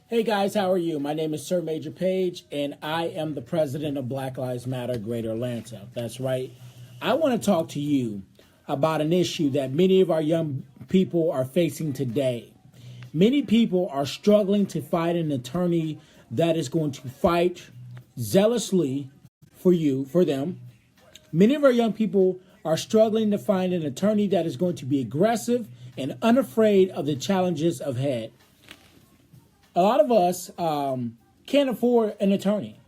Hey guys, how are you? My name is Sir Maejor Page, and I am the president of Black Lives Matter Greater Atlanta. That's right. I want to talk to you about an issue that many of our young people are facing today. Many people are struggling to find an attorney that is going to fight zealously for them. Many of our young people are struggling to find an attorney that is going to be aggressive and unafraid of the challenges ahead. A lot of us can't afford an attorney.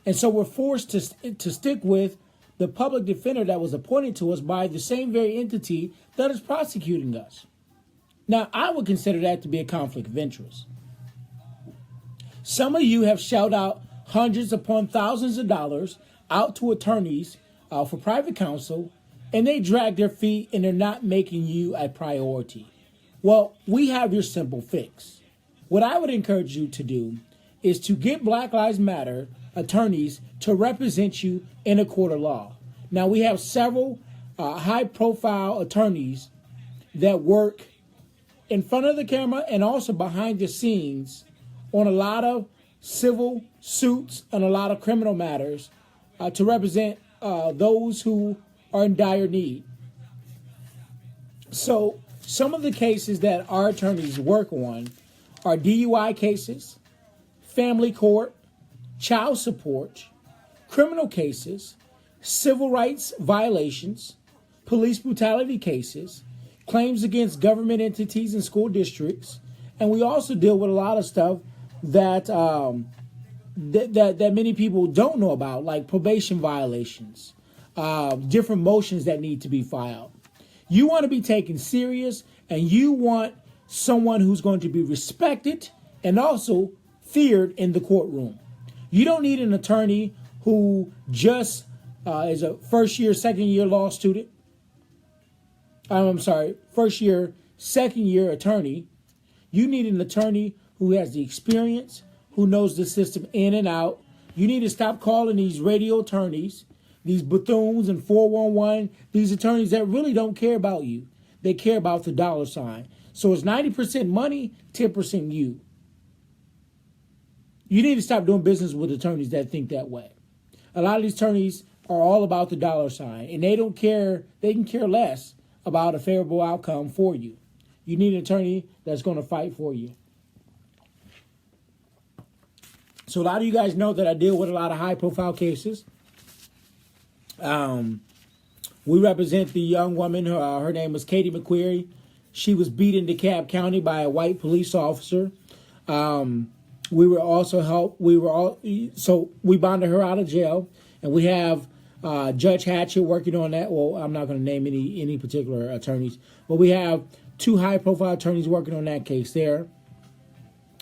And so we're forced to stick with the public defender that was appointed to us by the same very entity that is prosecuting us. Now, I would consider that to be a conflict of interest. Some of you have shelled out hundreds upon thousands of dollars out to attorneys for private counsel, and they drag their feet and they're not making you a priority. Well, we have your simple fix. What I would encourage you to do is to get Black Lives Matter attorneys to represent you in a court of law. Now, we have several high-profile attorneys that work in front of the camera and also behind the scenes on a lot of civil suits and a lot of criminal matters to represent those who are in dire need. So some of the cases that our attorneys work on are DUI cases, family court, child support, criminal cases, civil rights violations, police brutality cases, claims against government entities and school districts, and we also deal with a lot of stuff that that many people don't know about, like probation violations, different motions that need to be filed. You want to be taken serious, and you want someone who's going to be respected and also feared in the courtroom. You don't need an attorney who just is a first year, second year law student. First year, second year attorney. You need an attorney who has the experience, who knows the system in and out. You need to stop calling these radio attorneys, these buffoons and 411, these attorneys that really don't care about you. They care about the dollar sign. So it's 90% money, 10% you. You need to stop doing business with attorneys that think that way. A lot of these attorneys are all about the dollar sign, and they don't care. They can care less about a favorable outcome for you. You need an attorney that's going to fight for you. So a lot of you guys know that I deal with a lot of high-profile cases. We represent the young woman. Her name was Katie McQuarrie. She was beat in DeKalb County by a white police officer. We bonded her out of jail, and we have Judge Hatchett working on that. Well, I'm not going to name any particular attorneys, but we have two high-profile attorneys working on that case there.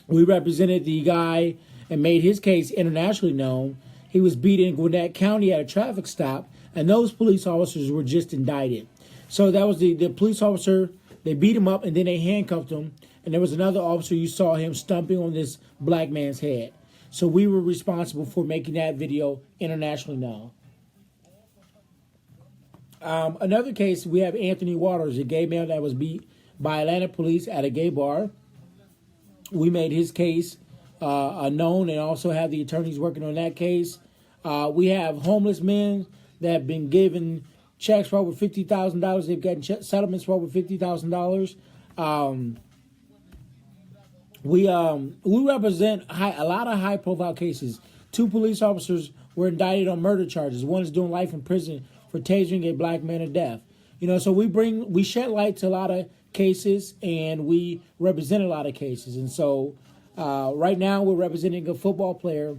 We represented the guy and made his case internationally known. He was beat in Gwinnett County at a traffic stop, and those police officers were just indicted. So that was the police officer. They beat him up, and then they handcuffed him. And there was another officer, you saw him stomping on this black man's head. So we were responsible for making that video internationally known. Another case, we have Anthony Waters, a gay man that was beat by Atlanta police at a gay bar. We made his case known and also have the attorneys working on that case. We have homeless men that have been given checks for over $50,000. They've gotten settlements for over $50,000. We represent a lot of high-profile cases. Two police officers were indicted on murder charges. One is doing life in prison for tasering a black man to death. So we shed light to a lot of cases, and we represent a lot of cases. And so right now we're representing a football player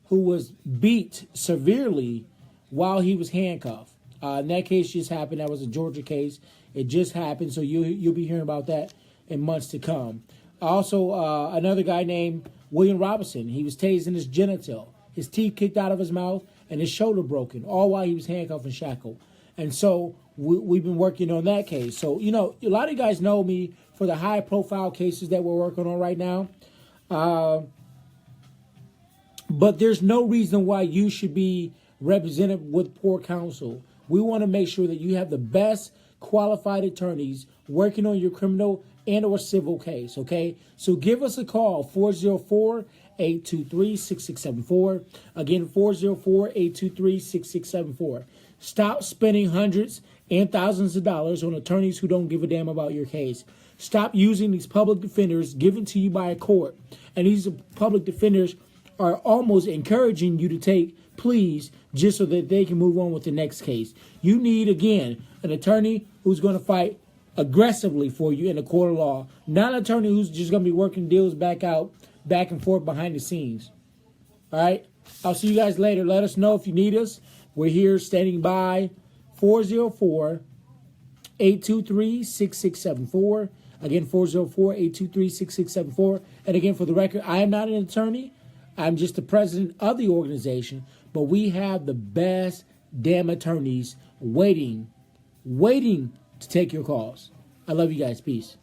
who was beat severely while he was handcuffed. And that case just happened. That was a Georgia case. It just happened, so you'll be hearing about that in months to come. Also, another guy named William Robinson. He was tased in his genital, his teeth kicked out of his mouth, and his shoulder broken, all while he was handcuffed and shackled. And so we've been working on that case. So, a lot of you guys know me for the high-profile cases that we're working on right now. But there's no reason why you should be represented with poor counsel. We want to make sure that you have the best qualified attorneys working on your criminal and or civil case, okay? So give us a call, 404-823-6674. Again, 404-823-6674. Stop spending hundreds and thousands of dollars on attorneys who don't give a damn about your case. Stop using these public defenders given to you by a court. And these public defenders are almost encouraging you to take pleas just so that they can move on with the next case. You need, again, an attorney who's going to fight aggressively for you in the court of law, not an attorney who's just going to be working deals back and forth behind the scenes. All right? I'll see you guys later. Let us know if you need us. We're here standing by, 404-823-6674. Again, 404-823-6674. And again, for the record, I am not an attorney. I'm just the president of the organization. But we have the best damn attorneys waiting to take your calls. I love you guys. Peace.